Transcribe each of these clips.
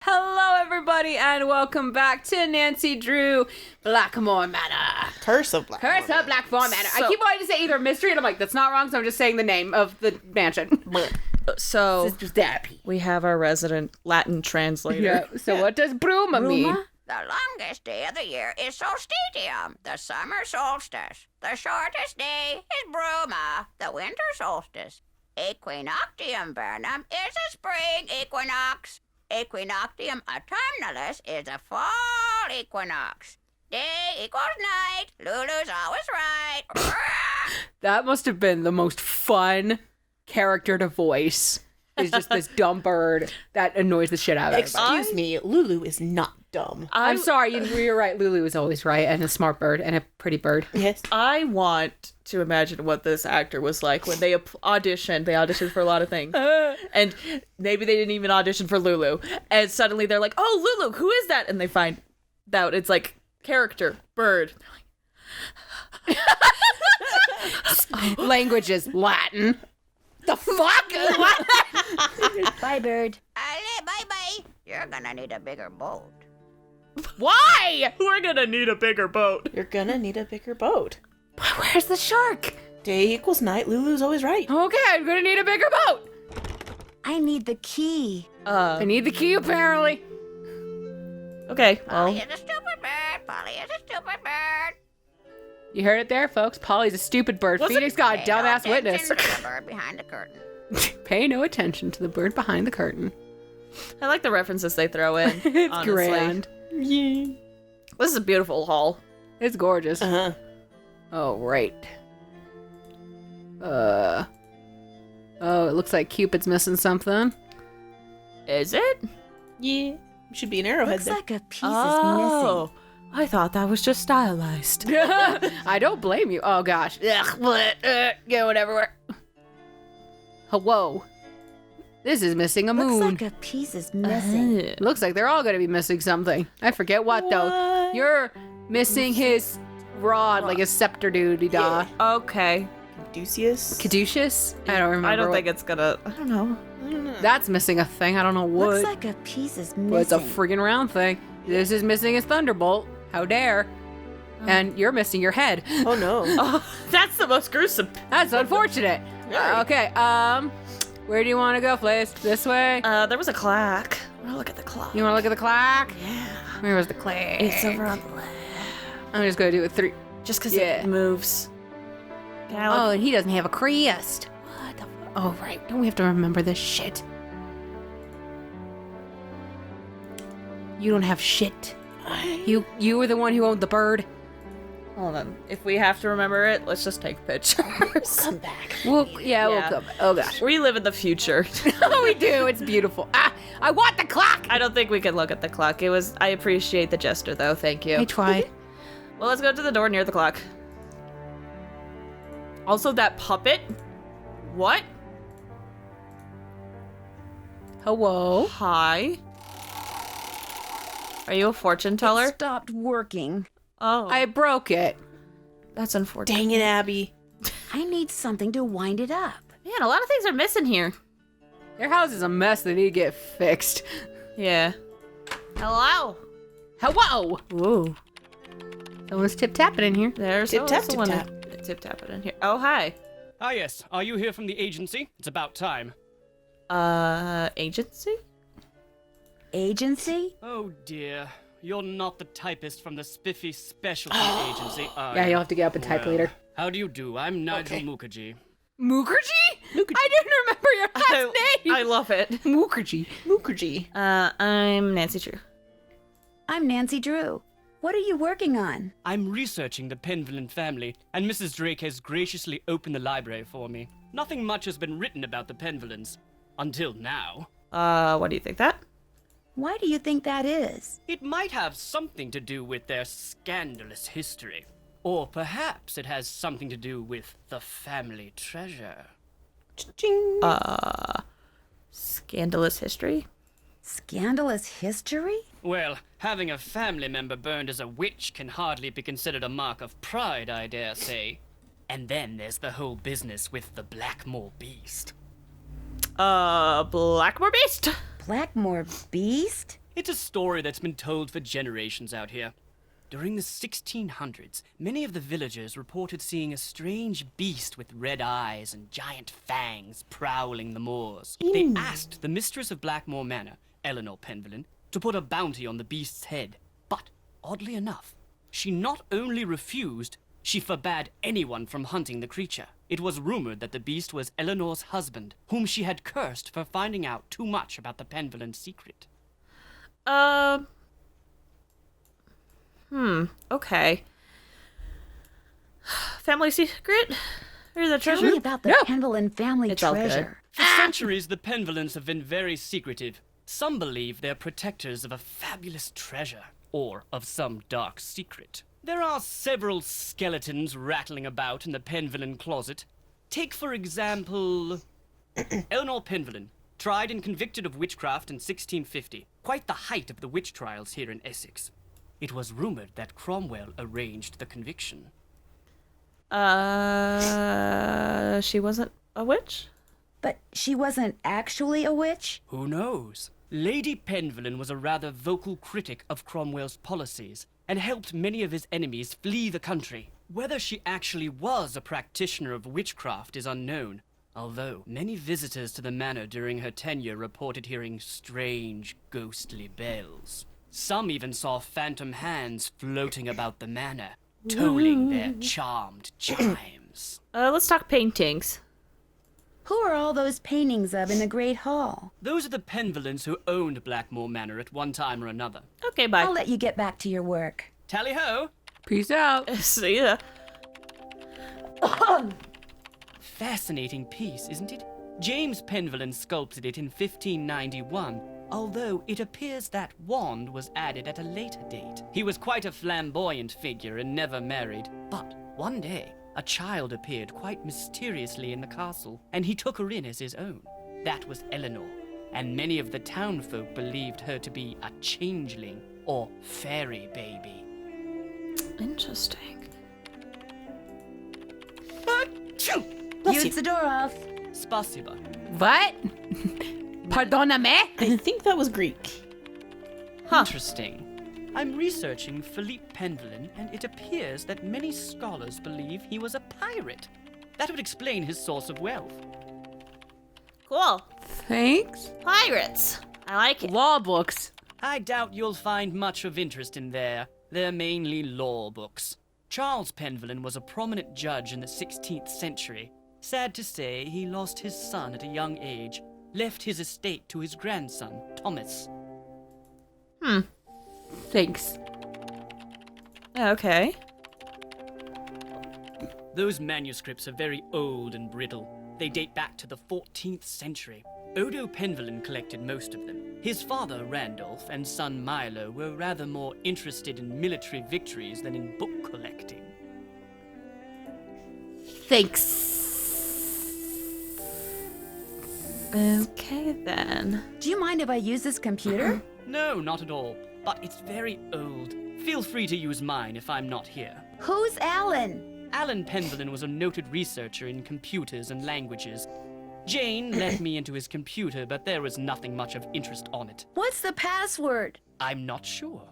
Hello, everybody, and welcome back to Nancy Drew Blackmoor Manor. Curse of Blackmoor Manor. I keep wanting to say either mystery, and I'm like, that's not wrong, so I'm just saying the name of the mansion. So, Dappy. we have our resident Latin translator. Yeah. So what does Bruma mean? The longest day of the year is solstitium, the summer solstice. The shortest day is Bruma, the winter solstice. Equinoctium vernum is a spring equinox. Equinoctium autumnalis is a fall equinox. Day equals night. Lulu's always right. That must have been the most fun character to voice. Is just this dumb bird that annoys the shit out of everybody. Excuse me, Lulu is not dumb. I'm sorry, you're right. Lulu is always right, and a smart bird, and a pretty bird. Yes. I want to imagine what this actor was like when they auditioned. They auditioned for a lot of things. And maybe they didn't even audition for Lulu. And suddenly they're like, oh, Lulu, who is that? And they find out it's like character, bird. Languages, Latin. The fuck? Bye, bird. Bye-bye. You're gonna need a bigger boat. Why? We're gonna need a bigger boat. You're gonna need a bigger boat. Where's the shark? Day equals night, Lulu's always right. Okay, I'm gonna need a bigger boat. I need the key. I need the key, apparently. Okay, Polly well, is a stupid bird. Polly is a stupid bird. You heard it there, folks. Polly's a stupid bird. What's Phoenix got a Pay no dumbass witness. attention to the bird behind the curtain. Pay no attention to the bird behind the curtain. I like the references they throw in. It's honestly. grand. Yeah. This is a beautiful hall. It's gorgeous. Uh-huh. Oh, right. Oh, it looks like Cupid's missing something. Is it? Yeah. Should be an arrowhead Looks there. like a piece is missing. I thought that was just stylized. I don't blame you. Oh, gosh. Ugh, going everywhere. Whoa. This is missing a moon. Looks like a piece is missing. Looks like they're all going to be missing something. I forget what, though. What? You're missing his rod, like his scepter doody-da. Okay. Caduceus? Caduceus? I don't remember. I don't what- think it's gonna. I don't know. That's missing a thing. I don't know what. Looks like a piece is missing. But it's a friggin' round thing. This is missing his thunderbolt. How dare. And you're missing your head. Oh no. Oh, that's the most gruesome. That's unfortunate. Very. Okay, where do you want to go, Flace? This way? There was a clock. I'm gonna look at the clock. You want to look at the clock? Yeah. Where was the clock? It's over on the left. I'm just going to do it 3. Just because Yeah. it moves. Can I Oh, look? and he doesn't have a crest. What the Oh, right. Don't we have to remember this shit? You don't have shit. You were the one who owned the bird. Hold on. If we have to remember it, let's just take pictures. Come back. We'll Yeah. come. Oh, gosh. We live in the future. Oh, we do. It's beautiful. Ah, I want the clock. I don't think we can look at the clock. I appreciate the gesture, though. Thank you. I tried. Well, let's go to the door near the clock. Also, that puppet. What? Hello. Hi. Are you a fortune teller? It stopped working. Oh, I broke it. that's unfortunate. Dang it, Abby. I need something to wind it up. Man, a lot of things are missing here. Their house is a mess. They need to get fixed. Yeah. Hello. Hello. Ooh. Someone's tip-tapping in here. There's Tip tap, someone tip tip-tapping in here. Oh, hi. Ah, yes. Are you here from the agency? It's about time. Agency? Agency? Oh, dear. You're not the typist from the Spiffy Specialty Agency, are Yeah, you? you'll have to get up and type Well, later. How do you do? I'm Nigel Okay. Mukherjee. Mukherjee? I didn't remember your last name. I love it. Mukherjee. Mukherjee. I'm Nancy Drew. I'm Nancy Drew. What are you working on? I'm researching the Penvillen family, and Mrs. Drake has graciously opened the library for me. Nothing much has been written about the Penvillens. Until now. What do you think that? Why do you think that is? It might have something to do with their scandalous history. Or perhaps it has something to do with the family treasure. Ching. Scandalous history? Scandalous history? Well, having a family member burned as a witch can hardly be considered a mark of pride, I dare say. And then there's the whole business with the Blackmoor beast. Blackmoor Beast? Blackmoor Beast? It's a story that's been told for generations out here. During the 1600s, many of the villagers reported seeing a strange beast with red eyes and giant fangs prowling the moors. They asked the mistress of Blackmoor Manor, Eleanor Penvillin, to put a bounty on the beast's head. But, oddly enough, she not only refused, she forbade anyone from hunting the creature. It was rumored that the beast was Eleanor's husband, whom she had cursed for finding out too much about the Penvillin secret. Okay. Family secret? Or the Tell treasure? me about the Penvillin family It's all good. treasure. For centuries, the Penvillins have been very secretive. Some believe they're protectors of a fabulous treasure, or of some dark secret. There are several skeletons rattling about in the Penvillin closet. Take, for example, Eleanor Penvillin, tried and convicted of witchcraft in 1650. Quite the height of the witch trials here in Essex. It was rumored that Cromwell arranged the conviction. She wasn't a witch? But she wasn't actually a witch? Who knows? Lady Penvillin was a rather vocal critic of Cromwell's policies and helped many of his enemies flee the country. Whether she actually was a practitioner of witchcraft is unknown, although many visitors to the manor during her tenure reported hearing strange, ghostly bells. Some even saw phantom hands floating about the manor, tolling their charmed chimes. Let's talk paintings. Who are all those paintings of in the Great Hall? Those are the Penvillins who owned Blackmoor Manor at one time or another. Okay, bye. I'll let you get back to your work. Tally-ho! Peace out. See ya. Fascinating piece, isn't it? James Penvillin sculpted it in 1591, although it appears that wand was added at a later date. He was quite a flamboyant figure and never married, but one day, a child appeared quite mysteriously in the castle, and he took her in as his own. That was Eleanor, and many of the townfolk believed her to be a changeling or fairy baby. Interesting. Use the door off. Spasiba. What? Pardoname? I think that was Greek. Interesting. I'm researching Philippe Penvillin, and it appears that many scholars believe he was a pirate. That would explain his source of wealth. Cool. Thanks. Pirates. I like it. Law books. I doubt you'll find much of interest in there. They're mainly law books. Charles Penvillin was a prominent judge in the 16th century. Sad to say, he lost his son at a young age, left his estate to his grandson, Thomas. Thanks. Okay. Those manuscripts are very old and brittle. They date back to the 14th century. Odo Penvillin collected most of them. His father, Randolph, and son Milo were rather more interested in military victories than in book collecting. Thanks. Okay, then. Do you mind if I use this computer? No, not at all. But it's very old. Feel free to use mine if I'm not here. Who's Alan? Alan Penvillin was a noted researcher in computers and languages. Jane let me into his computer, but there was nothing much of interest on it. What's the password? I'm not sure.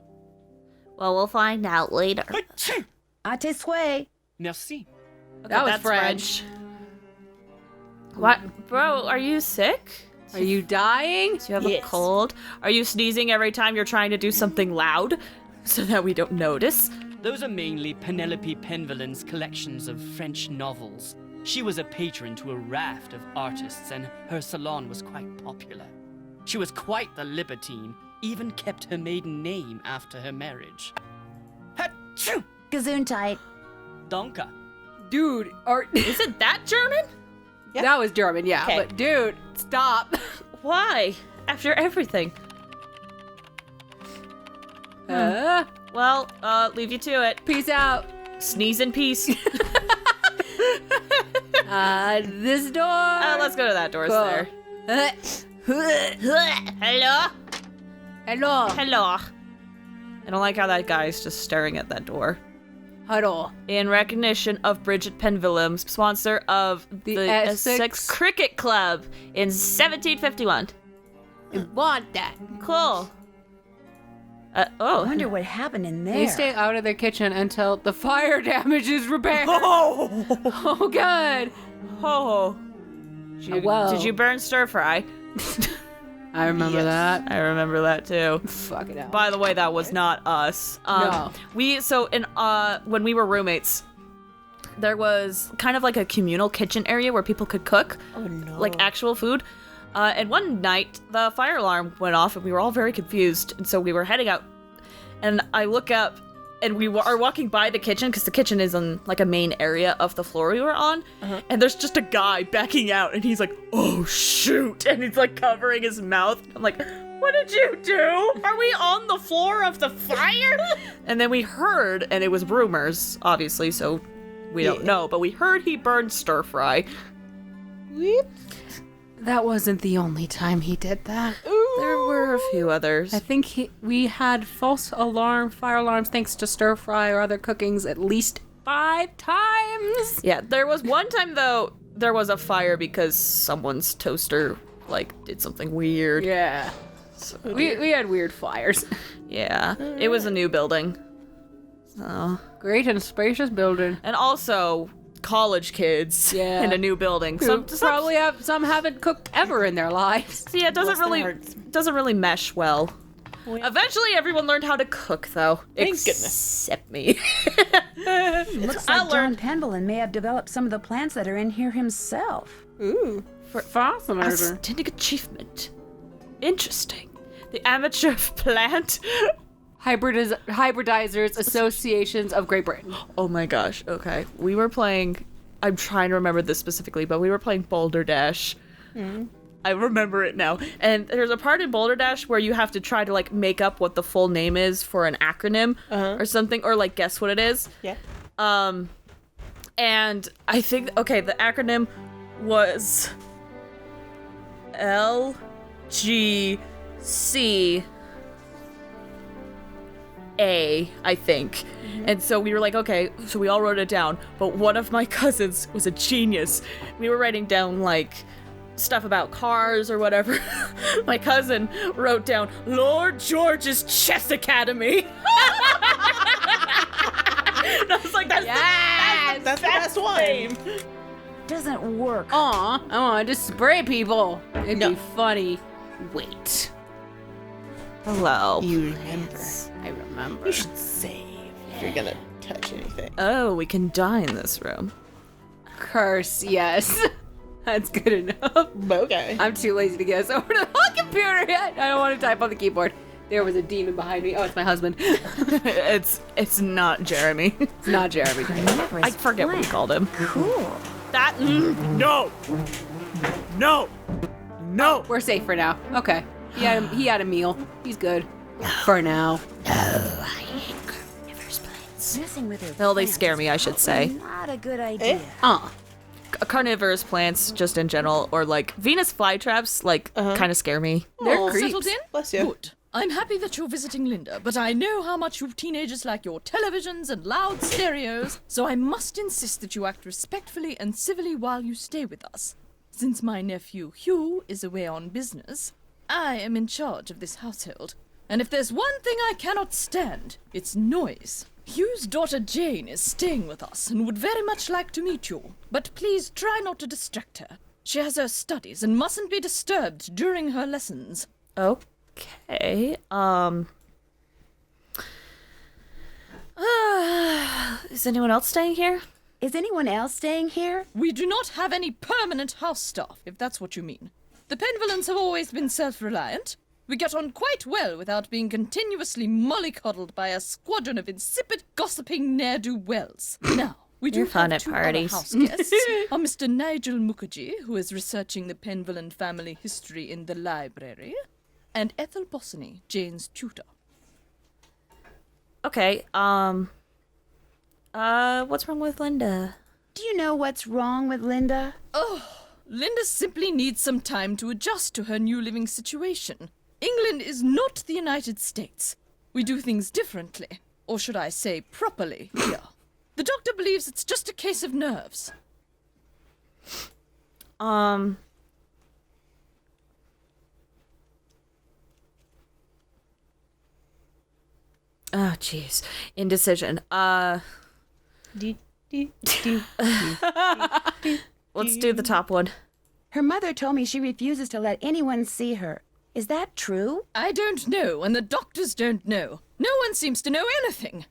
Well, we'll find out later. A tes souhaits. Merci. Okay, That was that's French. What? Bro, are you sick? Are you dying? Do you have Yes. a cold? Are you sneezing every time you're trying to do something loud so that we don't notice? Those are mainly Penelope Penvillin's collections of French novels. She was a patron to a raft of artists, and her salon was quite popular. She was quite the libertine, even kept her maiden name after her marriage. Hatchoo! Gesundheit. Danke. Dude, Isn't that German? Yeah. that was German, yeah. Okay. But dude, stop. Why? After everything. Well, leave you to it. Peace out. Sneeze in peace. This door. Let's go to that door. It's Cool. there. Hello? Hello. Hello. I don't like how that guy's just staring at that door. Hello. In recognition of Bridget Penvillin, sponsor of the Essex Cricket Club in 1751. I want that. Cool. I Oh. wonder what happened in there. They stay out of their kitchen until the fire damage is repaired. Oh, God. Oh. Whoa. Did you burn stir fry? I remember that. I remember that too. Fuck it out. By the way, that was not us. No. When we were roommates, there was kind of like a communal kitchen area where people could cook, like actual food. And one night, the fire alarm went off, and we were all very confused. And so we were heading out, and I look up, and we are walking by the kitchen because the kitchen is in like a main area of the floor we were on. And there's just a guy backing out, and he's like, "Oh shoot!" And he's like covering his mouth. I'm like, "What did you do? Are we on the floor of the fire?" And then we heard, and it was rumors, obviously, so we don't know, but we heard he burned stir fry. That wasn't the only time he did that. There were a few others. I think we had fire alarms thanks to stir fry or other cookings at least 5 times. Yeah, there was one time though, there was a fire because someone's toaster like did something weird. Yeah. We had weird fires. Yeah, it was a new building. So, Great and spacious building. and also college kids Yeah. in a new building. Some probably some haven't cooked ever in their lives. See, it doesn't really mesh well. Eventually, everyone learned how to cook, though. Thank Except me. Looks like John Pendleton may have developed some of the plants that are in here himself. Ooh. Fascinating. Outstanding achievement. Interesting. The amateur plant. Hybridizers Associations of Great Britain. Oh my gosh. Okay. We were playing. I'm trying to remember this specifically, but we were playing Boulder Dash. I remember it now. And there's a part in Boulder Dash where you have to try to like make up what the full name is for an acronym or something, or like guess what it is. Yeah. And I think the acronym was LGC. I think. And so we were like, okay, so we all wrote it down. But one of my cousins was a genius. We were writing down like stuff about cars or whatever. My cousin wrote down Lord George's Chess Academy. And I was like, that's That's the best one. name. Doesn't work. Aw, I wanted to spray people. It'd be funny. Wait. Hello. You remember. I remember. You should save if you're gonna touch anything. Oh, we can die in this room. Curse, yes. That's good enough. Okay. I'm too lazy to get us over to the computer yet. I don't want to type on the keyboard. There was a demon behind me. Oh, it's my husband. It's not Jeremy. It's not Jeremy. I forget what we called him. Cool. That no. We're safe for now. Okay. He had a meal. He's good. For now. Messing with her Well, they plants scare me, I should say. Not a good idea. Carnivorous plants, just in general, or like Venus flytraps, like kind of scare me. They're Aw. creeps. Settled in? Bless you. Good. I'm happy that you're visiting Linda, but I know how much you teenagers like your televisions and loud stereos, so I must insist that you act respectfully and civilly while you stay with us. Since my nephew Hugh is away on business, I am in charge of this household. And if there's one thing I cannot stand, it's noise. Hugh's daughter Jane is staying with us and would very much like to meet you, but please try not to distract her. She has her studies and mustn't be disturbed during her lessons. Okay. Is anyone else staying here? Is anyone else staying here? We do not have any permanent house staff, if that's what you mean. The Penvillans have always been self-reliant. We get on quite well without being continuously mollycoddled by a squadron of insipid, gossiping ne'er-do-wells. Now, we do You're fun have at two parties. other house guests, are Mr. Nigel Mukherjee, who is researching the Penvillan family history in the library, and Ethel Bossany, Jane's tutor. Okay, what's wrong with Linda? Do you know what's wrong with Linda? Linda simply needs some time to adjust to her new living situation. England is not the United States. We do things differently, or should I say properly, here. The doctor believes it's just a case of nerves. Oh, jeez. Indecision. Let's do the top one. Her mother told me she refuses to let anyone see her. Is that true? I don't know, and the doctors don't know. No one seems to know anything.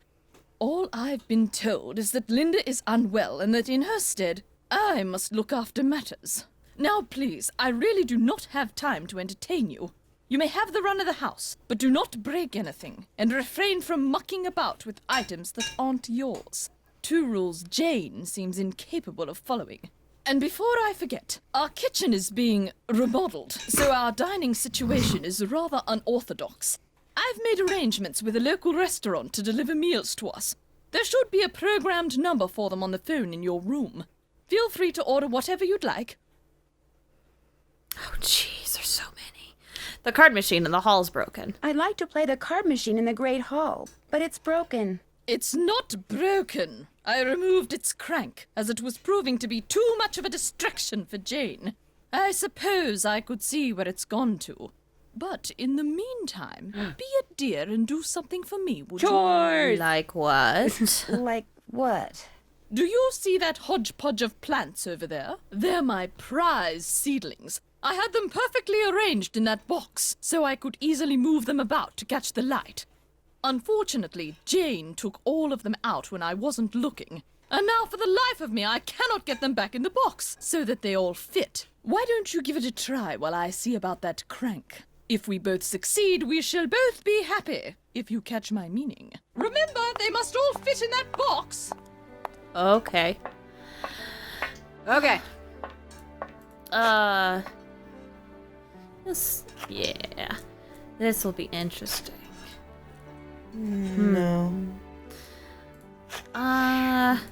All I've been told is that Linda is unwell and that in her stead, I must look after matters. Now, please, I really do not have time to entertain you. You may have the run of the house, but do not break anything, and refrain from mucking about with items that aren't yours. 2 rules Jane seems incapable of following. And before I forget, our kitchen is being remodeled, so our dining situation is rather unorthodox. I've made arrangements with a local restaurant to deliver meals to us. There should be a programmed number for them on the phone in your room. Feel free to order whatever you'd like. Oh, jeez, there's so many. The card machine in the hall's broken. I'd like to play the card machine in the Great Hall, but it's broken. It's not broken. I removed its crank, as it was proving to be too much of a distraction for Jane. I suppose I could see where it's gone to. But in the meantime, be a dear and do something for me, would you? Like what? Like what? Do you see that hodgepodge of plants over there? They're my prize seedlings. I had them perfectly arranged in that box, so I could easily move them about to catch the light. Unfortunately, Jane took all of them out when I wasn't looking. And now for the life of me, I cannot get them back in the box, so that they all fit. Why don't you give it a try while I see about that crank? If we both succeed, we shall both be happy, if you catch my meaning. Remember, they must all fit in that box. Okay. Okay. This will be interesting. No. Oh.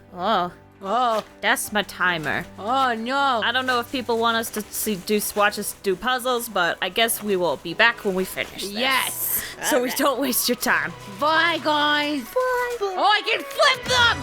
That's my timer. Oh no. I don't know if people want us to watch us do puzzles, but I guess we will be back when we finish this. Yes. So we don't waste your time. Bye, guys. Bye. Oh, I can flip them.